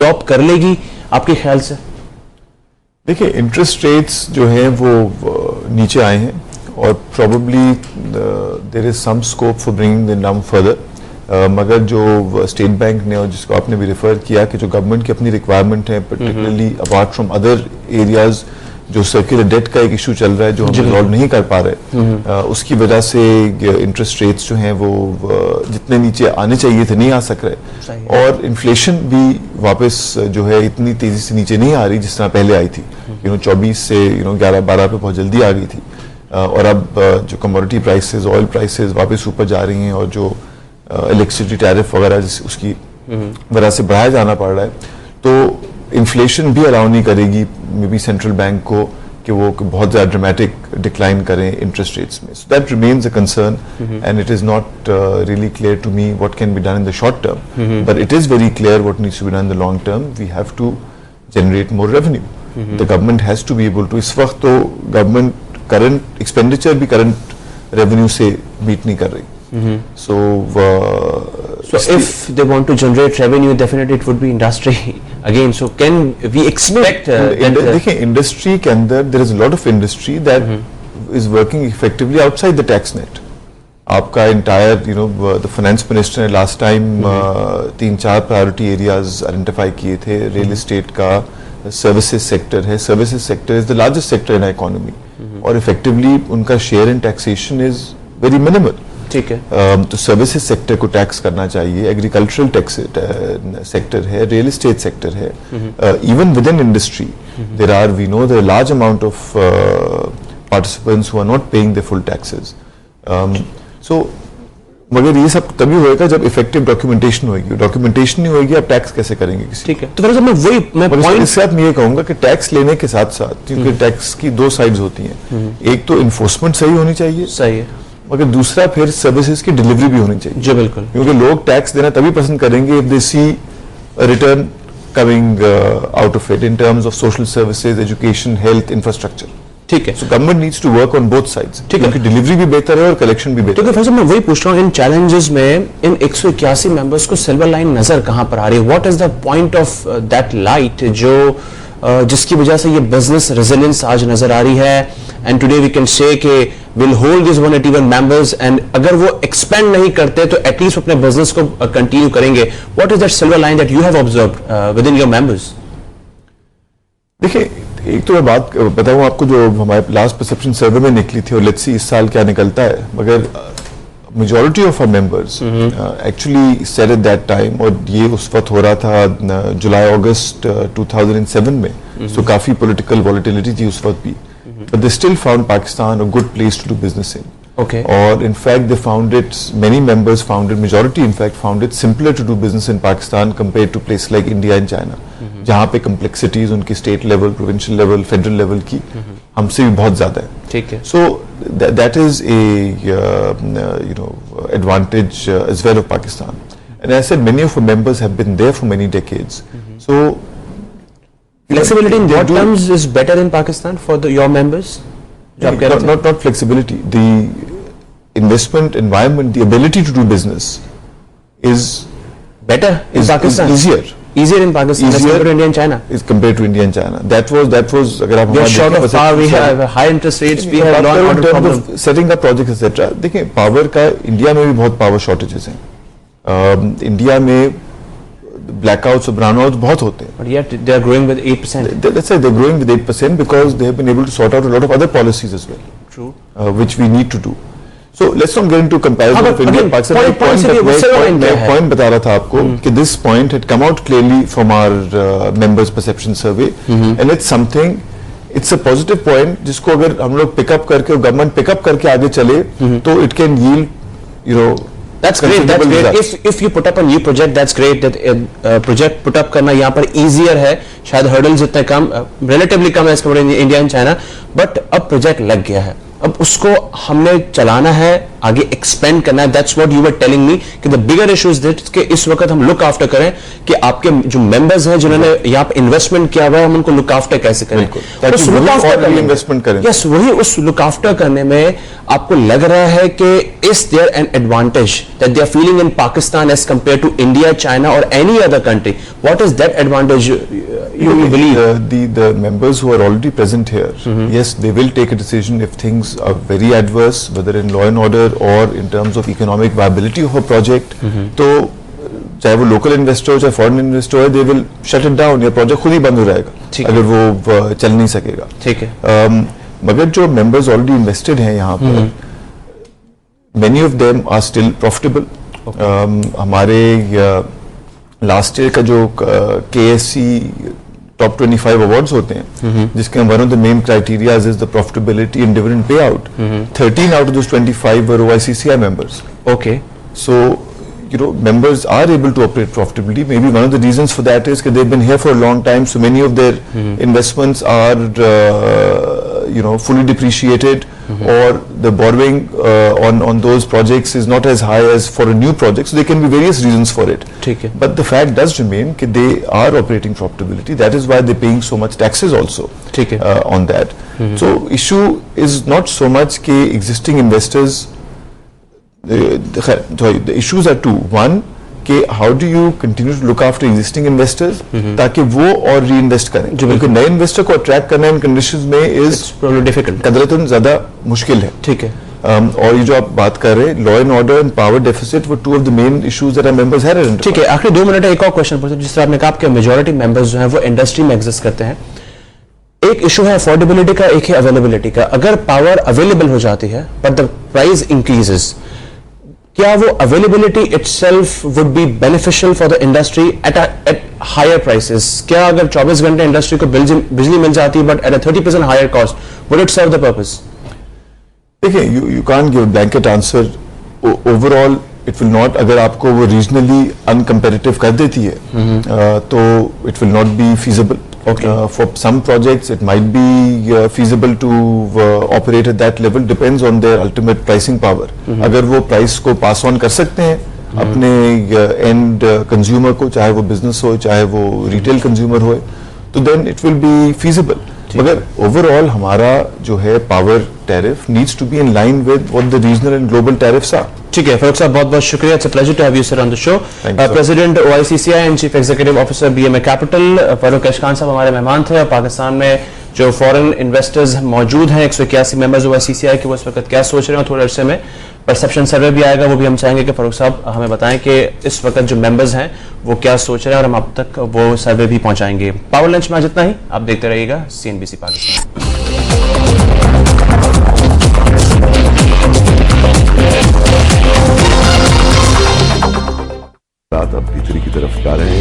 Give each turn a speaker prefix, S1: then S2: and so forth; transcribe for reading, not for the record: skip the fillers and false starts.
S1: Top कर लेगी आपके ख्याल से?
S2: देखिए, इंटरेस्ट रेट्स जो हैं वो नीचे आए हैं और probably there is some scope for bringing them down further, मगर जो स्टेट बैंक ने और जिसको आपने भी रेफर किया कि जो गवर्नमेंट की अपनी रिक्वायरमेंट है, particularly apart from other areas, जो सर्कुलर डेट का एक इशू चल रहा है जो हम रिजॉल्व नहीं कर पा रहे, उसकी वजह से इंटरेस्ट रेट्स जो हैं वो जितने नीचे आने चाहिए थे नहीं आ सक रहे, और इन्फ्लेशन भी वापस जो है इतनी तेजी से नीचे नहीं आ रही जिस तरह पहले आई थी। 24 से 11-12 पे बहुत जल्दी आ गई थी, और अब जो कमोडिटी प्राइसेस, ऑयल प्राइसेस वापस ऊपर जा रही हैं, और जो इलेक्ट्रिसिटी टैरिफ वगैरह उसकी वजह से बढ़ाया जाना पड़ रहा है, तो इन्फ्लेशन भी अलाउ नहीं करेगी मे बी सेंट्रल बैंक को कि वो बहुत ज़्यादा ड्रामेटिक डिक्लाइन करें इंटरेस्ट रेट्स में। So that remains a concern, and it is not really clear to me what can be done in the short term, but it is very clear what needs to be done in the long term. We have to generate more revenue. The government has to be able to, इस वक्त तो government current expenditure भी current revenue से meet नहीं कर रही। So
S1: if they want to generate revenue, definitely it would be industry again. So can we expect
S2: देखिए, industry के अंदर there is a lot of industry that is working effectively outside the tax net. आपका entire the finance minister ने last time 3-4 priority areas identify किए थे। Real estate का, services sector है, services sector is the largest sector in economy, और effectively उनका share in taxation is very minimal.
S1: ठीक है,
S2: तो सर्विसेज सेक्टर को टैक्स करना चाहिए, एग्रीकल्चरल टैक्स सेक्टर है, रियल एस्टेट सेक्टर है, even with in industry there are, we know there large amount of participants who are not paying the full taxes. So मगर ये सब तभी होएगा जब इफेक्टिव डॉक्यूमेंटेशन होगी। डॉक्यूमेंटेशन नहीं होगी, आप टैक्स कैसे करेंगे किसी?
S1: ठीक है, तो फिर मैं वही पॉइंट
S2: इसके साथ मैं ये कहूंगा कि टैक्स लेने के साथ साथ, क्योंकि टैक्स की दो साइड्स होती हैं, एक तो इन्फोर्समेंट सही होनी चाहिए,
S1: सही है,
S2: मगर दूसरा फिर सर्विसेज की डिलीवरी भी होनी चाहिए।
S1: जी बिल्कुल,
S2: क्योंकि लोग टैक्स देना तभी पसंद करेंगे if they see return coming out of it in terms of social services, education, health, infrastructure.
S1: ठीक है,
S2: so government needs to work on both sides,
S1: ठीक है,
S2: क्योंकि डिलीवरी भी बेहतर है और कलेक्शन भी बेहतर है।
S1: तो फिर मैं वही पूछ रहा हूँ, इन चैलेंजेस में इन 181 मेंबर्स को सिल्वर लाइन नजर कहां पर आ रही है? What is the point of that light जो जिसकी वजह से ये बिजनेस रेजिलियंस आज नजर आ रही है? And today we can say कि will hold this 181 members, and अगर वो एक्सपेंड नहीं करते तो एटलीस्ट अपने बिजनेस को कंटिन्यू करेंगे। What is that silver line that you have observed with in your members?
S2: देखिए, एक तो मैं बात बताऊं आपको जो हमारे लास्ट परसेप्शन सर्वे में निकली थी, और लेट्स सी इस साल क्या निकलता है, मगर majority of our members actually said at that time, और ये उस वक्त हो रहा था जुलाई अगस्त 2007 में, सो काफी पॉलिटिकल वॉलेटिलिटी थी उस वक्त भी, but they still found Pakistan a good place to do business in.
S1: Okay.
S2: Or in fact they found it, many members found it, majority in fact found it simpler to do business in Pakistan compared to places like India and China, जहाँ पे complexities उनकी state level, provincial level, federal level की हमसे भी बहुत ज़्यादा है।
S1: ठीक है।
S2: So that is a advantage as well of Pakistan. And as I said, many of our members have been there for many decades. So
S1: flexibility in what terms is better in Pakistan for your members?
S2: Not flexibility. The investment environment, the ability to do business is
S1: better in Pakistan. Easier in Pakistan as compared to India and China.
S2: Is compared to India and China. That was. अगर आप
S1: we are short of power. We have high interest rates. We have law and order problems.
S2: Setting up projects etc. देखिए, power का India में भी बहुत power shortages हैं। India में blackouts और brownouts बहुत होते हैं.
S1: But yet they are growing with 8%.
S2: That's why they're growing with 8% because they have been able to sort out a lot of other policies as well.
S1: True.
S2: Which we need to do. So let's not get into comparison of India and Pakistan. Point बता रहा था आपको कि this point had come out clearly from our members perception survey, and it's something, it's a positive point जिसको अगर हम लोग pick up करके और government pick up करके आगे चले तो it can yield,
S1: That's great. That's great. If you put up a new project, that's great. That project put up करना यहाँ पर easier है. शायद hurdles इतने कम, relatively कम है as compared to India and China. But अब project लग गया है. अब उसको हमने चलाना है, आगे एक्सपेंड करना है. That's what you were telling me कि the bigger issue is that कि इस वक्त हम लुक आफ्टर करें कि आपके जो मेंबर्स हैं जिन्होंने यहाँ पे इन्वेस्टमेंट किया हुआ है, हम उनको लुक आफ्टर कैसे करें.
S2: ताकि
S1: लुक आफ्टर
S2: इन्वेस्टमेंट करें.
S1: यस, वही उस लुक आफ्टर करने में आपको लग रहा है कि is there an advantage that they are feeling in Pakistan as compare to India, China और any other country. What is that advantage you believe?
S2: The members who are already present here, yes, they will take a decision if things are very adverse, whether in law and order or in terms of economic viability of a project. तो चाहे वो local investor हो चाहे foreign investor है, they will shut it down या project खुद ही बंद हो जाएगा अगर वो चल नहीं सकेगा.
S1: ठीक है.
S2: मगर जो members already invested हैं यहाँ पर, many of them are still profitable. हमारे लास्ट ईयर का जो KSC टॉप 25 अवार्ड्स होते हैं, जिसके one of the main criterias is the profitability and dividend pay out. 13 out of those 25 were OICCI members.
S1: Okay.
S2: So, you know, members are able to operate profitably. Maybe one of the reasons for that is that they've been here for a long time, so many of their investments are, fully depreciated, or the borrowing on those projects is not as high as for a new project. So there can be various reasons for it.
S1: ठीक है.
S2: But the fact does remain that they are operating profitability. That is why they're paying so much taxes also.
S1: ठीक है.
S2: On that. So issue is not so much कि existing investors. The issues are two. One, कि how do you continue to look after existing investors ताकि वो और reinvest करें, क्योंकि नए इन्वेस्टर को अट्रैक्ट करना इन कंडीशंस में इज
S1: probably difficult.
S2: कदरतन ज्यादा मुश्किल है.
S1: ठीक है.
S2: और ये जो आप बात कर रहे हैं law and order and power deficit, वो two of the main issues that our members had.
S1: ठीक है. आखिरी 2 मिनट एक और क्वेश्चन पूछते हैं. जिस तरह आपने कहा कि मेजॉरिटी मेंबर्स जो हैं वो इंडस्ट्री में एग्जिस्ट करते हैं. एक इशू है अफोर्डेबिलिटी का, एक है अवेलेबिलिटी का. अगर पावर अवेलेबल हो जाती है बट द प्राइस इंक्रीजेस, क्या वो availability itself would be beneficial for the industry at higher prices? क्या अगर 24 घंटे इंडस्ट्री को बिजली मिल जाती है but at a 30% higher cost, would it serve the purpose?
S2: देखिए, you can't give blanket answer. Overall it will not. अगर आपको वो रीजनली अनकम्पेटिटिव कर देती है तो it will not be feasible. For some projects it might be feasible to operate at that level, depends on their ultimate pricing power. अगर वो price को पास ऑन कर सकते हैं अपने एंड कंज्यूमर को, चाहे वो बिजनेस हो चाहे वो रिटेल कंज्यूमर हो, तो then it will be feasible. मगर ओवरऑल हमारा जो है power tariff needs to be in line with what the regional and global tariffs are. ठीक है,
S1: फारूक साहब बहुत बहुत शुक्रिया. It's a pleasure to have you sir on the show. President OICCI एंड chief executive officer BMA capital Farooq अशखान साहब हमारे मेहमान थे. और पाकिस्तान में जो फॉरेन इन्वेस्टर्स मौजूद हैं 181 मेंबर्स OICCI के, वो इस वक्त क्या सोच रहे हैं. थोड़े अरसे में परसेप्शन सर्वे भी आएगा, वो भी हम चाहेंगे कि फारूक साहब हमें बताएं कि इस वक्त जो मेंबर्स हैं वो क्या सोच रहे हैं, और हम आप तक वो सर्वे भी पहुंचाएंगे. पावर लंच में आज इतना ही. आप देखते रहिएगा CNBC पाकिस्तान.
S3: अब भीतरी की तरफ जा रहे हैं.